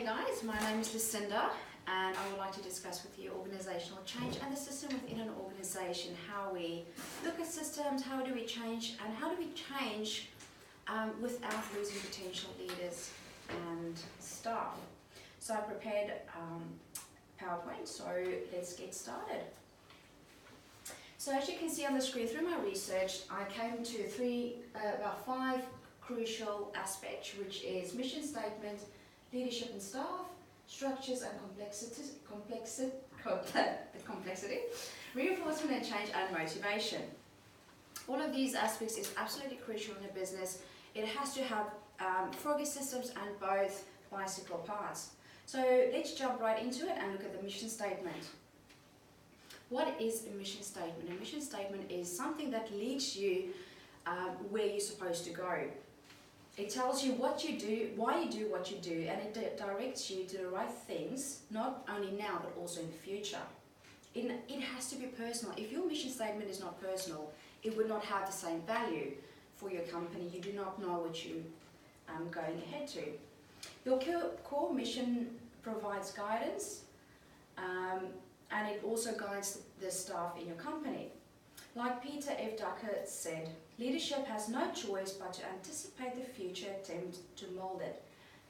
Hey guys, my name is Lucinda and I would like to discuss with you organizational change and the system within an organization, how we look at systems, how do we change, and how do we change without losing potential leaders and staff. So I prepared PowerPoint, so let's get started. So as you can see on the screen, through my research, I came to about five crucial aspects, which is mission statement, leadership and staff, structures and complexity, reinforcement and change, and motivation. All of these aspects is absolutely crucial in a business. It has to have froggy systems and both bicycle parts. So let's jump right into it and look at the mission statement. What is a mission statement? A mission statement is something that leads you where you're supposed to go. It tells you what you do, why you do what you do, and it directs you to the right things, not only now but also in the future. It has to be personal. If your mission statement is not personal, it would not have the same value for your company. You do not know what you're going ahead to. Your core mission provides guidance, and it also guides the staff in your company. Like Peter F. Drucker said, leadership has no choice but to anticipate the future, attempt to mold it.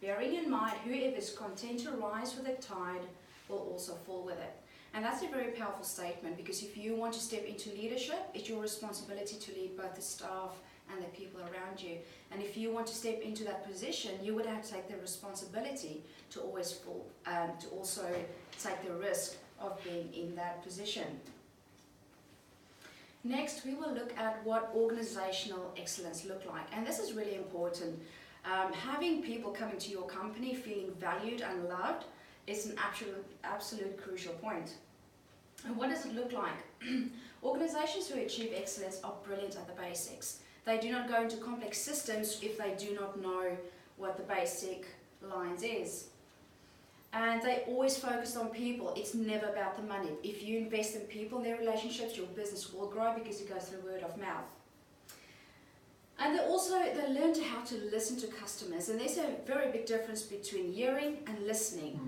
Bearing in mind, whoever is content to rise with the tide will also fall with it. And that's a very powerful statement, because if you want to step into leadership, it's your responsibility to lead both the staff and the people around you. And if you want to step into that position, you would have to take the responsibility to always fall, to also take the risk of being in that position. Next, we will look at what organizational excellence look like, and this is really important. Having people coming to your company feeling valued and loved is an absolute crucial point. And what does it look like? Organizations who achieve excellence are brilliant at the basics. They do not go into complex systems if they do not know what the basic lines is. And they always focus on people. It's never about the money. If you invest in people and their relationships, your business will grow because it goes through word of mouth. And they learn how to listen to customers. And there's a very big difference between hearing and listening.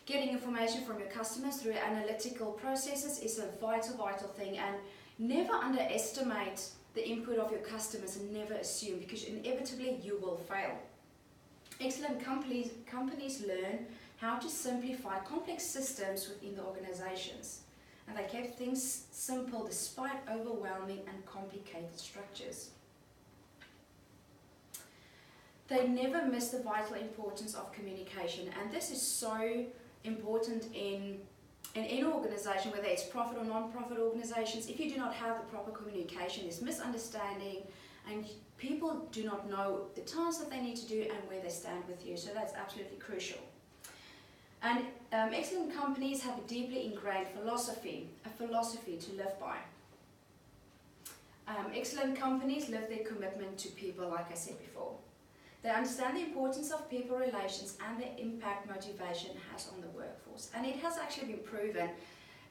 Getting information from your customers through analytical processes is a vital thing. And never underestimate the input of your customers, and never assume, because inevitably you will fail. Excellent companies learn how to simplify complex systems within the organizations. And they kept things simple despite overwhelming and complicated structures. They never miss the vital importance of communication, and this is so important in any organization, whether it's profit or non-profit organizations. If you do not have the proper communication, there's misunderstanding, and people do not know the tasks that they need to do and where they stand with you. So that's absolutely crucial. And excellent companies have a deeply ingrained philosophy, a philosophy to live by. Excellent companies live their commitment to people, like I said before. They understand the importance of people relations and the impact motivation has on the workforce. And it has actually been proven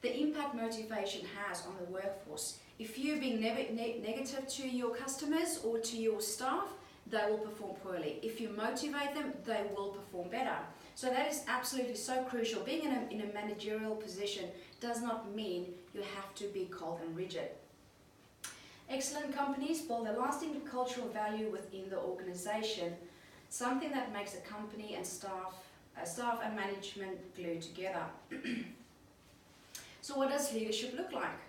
the impact motivation has on the workforce. If you're being negative to your customers or to your staff, they will perform poorly. If you motivate them, they will perform better. So that is absolutely so crucial. Being in a managerial position does not mean you have to be cold and rigid. Excellent companies build a lasting cultural value within the organization, something that makes a company and staff and management glue together. So what does leadership look like?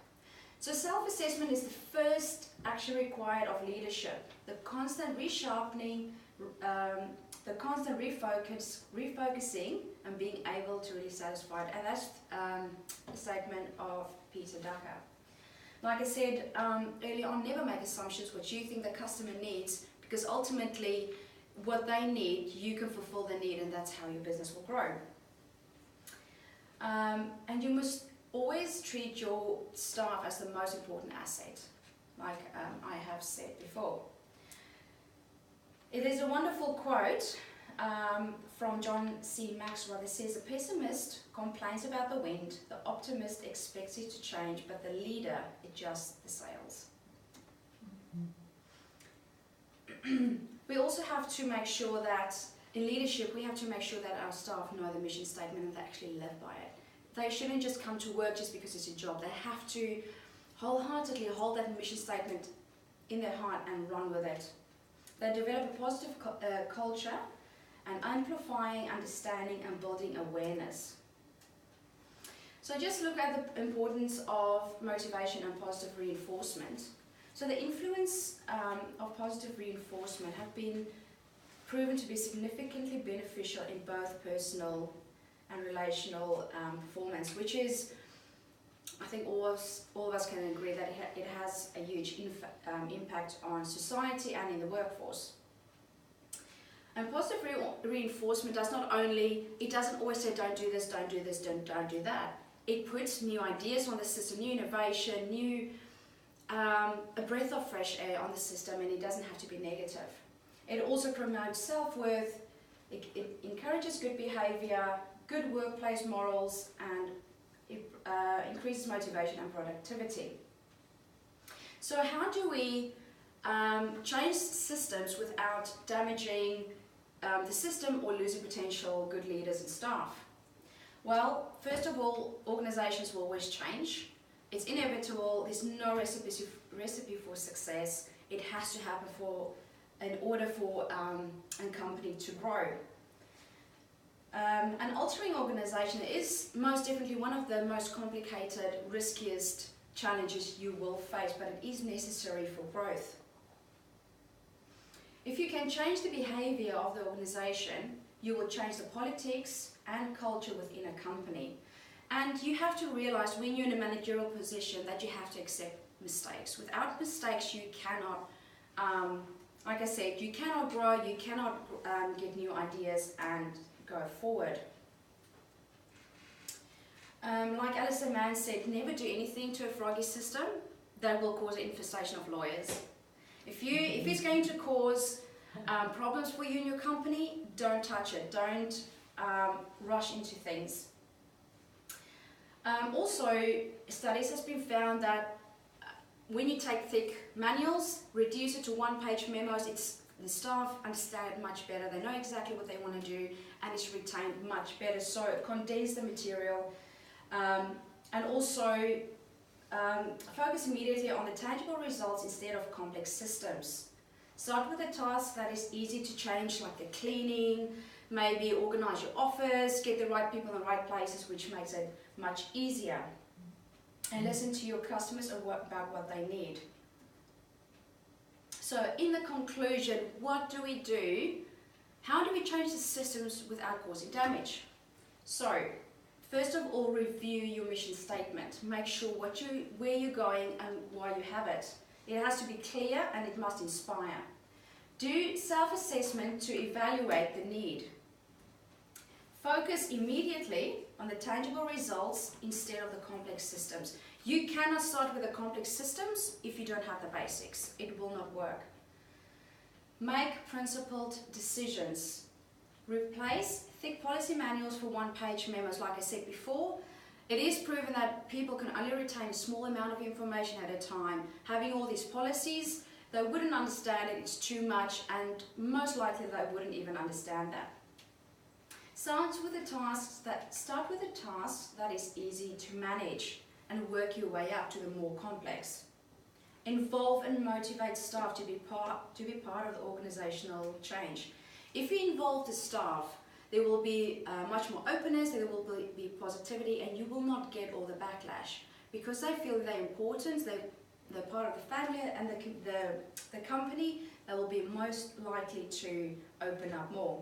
So self-assessment is the first action required of leadership. The constant resharpening, the constant refocusing, and being able to really satisfy it. And that's the statement of Peter Drucker. Like I said earlier on, never make assumptions what you think the customer needs, because ultimately what they need, you can fulfill the need, and that's how your business will grow. And you must always treat your staff as the most important asset, like I have said before. There's a wonderful quote from John C. Maxwell that says, "The pessimist complains about the wind, the optimist expects it to change, but the leader adjusts the sails." We also have to make sure that in leadership, we have to make sure that our staff know the mission statement and they actually live by it. They shouldn't just come to work just because it's a job. They have to wholeheartedly hold that mission statement in their heart and run with it. They develop a positive culture and amplifying understanding and building awareness. So just look at the importance of motivation and positive reinforcement. So the influence of positive reinforcement have been proven to be significantly beneficial in both personal and relational performance, which is, I think all of us can agree that it has a huge impact on society and in the workforce. And positive reinforcement doesn't always say don't do this, don't do this, don't do that. It puts new ideas on the system, new innovation, a breath of fresh air on the system, and it doesn't have to be negative. It also promotes self-worth, it encourages good behavior, good workplace morals, and it increases motivation and productivity. So how do we change systems without damaging the system or losing potential good leaders and staff? Well, first of all, organizations will always change. It's inevitable. There's no recipe for success. It has to happen in order for a company to grow. An altering organization is most definitely one of the most complicated, riskiest challenges you will face, but it is necessary for growth. If you can change the behavior of the organization, you will change the politics and culture within a company. And you have to realize when you're in a managerial position that you have to accept mistakes. Without mistakes, you cannot, like I said, you cannot grow, you cannot get new ideas and go forward. Like Alistair Mann said, never do anything to a froggy system that will cause an infestation of lawyers. If it's going to cause problems for you and your company, don't touch it. Don't rush into things. Also, studies has been found that when you take thick manuals, reduce it to one-page memos, the staff understand it much better. They know exactly what they want to do, and it's retained much better. So condense the material, and also focus immediately on the tangible results instead of complex systems. Start with a task that is easy to change, like the cleaning, maybe organize your office, get the right people in the right places, which makes it much easier. And listen to your customers about what they need. So in the conclusion, what do we do? How do we change the systems without causing damage? So, first of all, review your mission statement. Make sure where you're going and why you have it. It has to be clear and it must inspire. Do self-assessment to evaluate the need. Focus immediately on the tangible results instead of the complex systems. You cannot start with the complex systems if you don't have the basics. It will not work. Make principled decisions. Replace thick policy manuals for one-page memos. Like I said before, it is proven that people can only retain a small amount of information at a time. Having all these policies, they wouldn't understand it, it's too much, and most likely they wouldn't even understand that. Start with a task that is easy to manage and work your way up to the more complex. Involve and motivate staff to be part of the organizational change. If you involve the staff, there will be much more openness, there will be positivity, and you will not get all the backlash because they feel they're important, they're part of the family and the company. They will be most likely to open up more.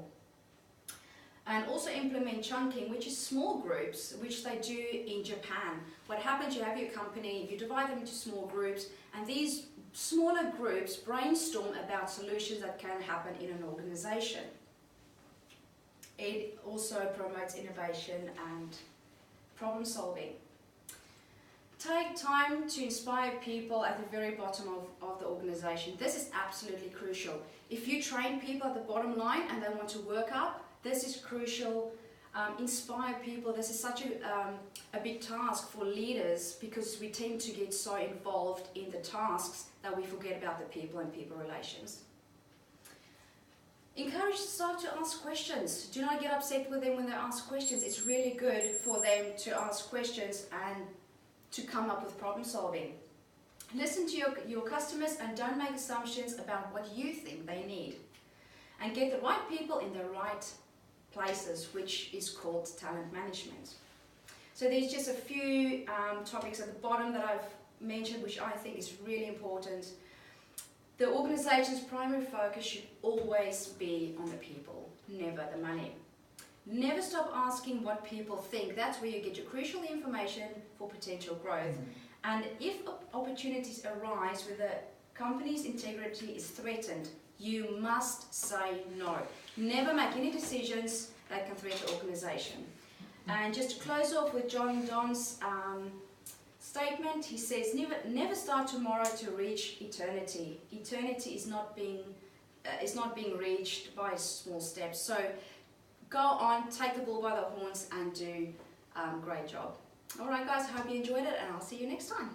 And also implement chunking, which is small groups, which they do in Japan. What happens, you have your company, you divide them into small groups, and these smaller groups brainstorm about solutions that can happen in an organization. It also promotes innovation and problem solving. Take time to inspire people at the very bottom of the organization. This is absolutely crucial. If you train people at the bottom line and they want to work up, this is crucial. Inspire people. This is such a big task for leaders because we tend to get so involved in the tasks that we forget about the people and people relations. Encourage staff to ask questions. Do not get upset with them when they ask questions. It's really good for them to ask questions and to come up with problem solving. Listen to your customers and don't make assumptions about what you think they need. And get the right people in the right places, which is called talent management. So there's just a few topics at the bottom that I've mentioned, which I think is really important. The organization's primary focus should always be on the people, never the money. Never stop asking what people think. That's where you get your crucial information for potential growth. And if opportunities arise where the company's integrity is threatened, you must say no. Never make any decisions that can threaten the organization. And just to close off with John Donne's statement, he says, never start tomorrow to reach eternity. Eternity is not being reached by small steps. So go on, take the bull by the horns and do a great job. All right, guys, I hope you enjoyed it, and I'll see you next time.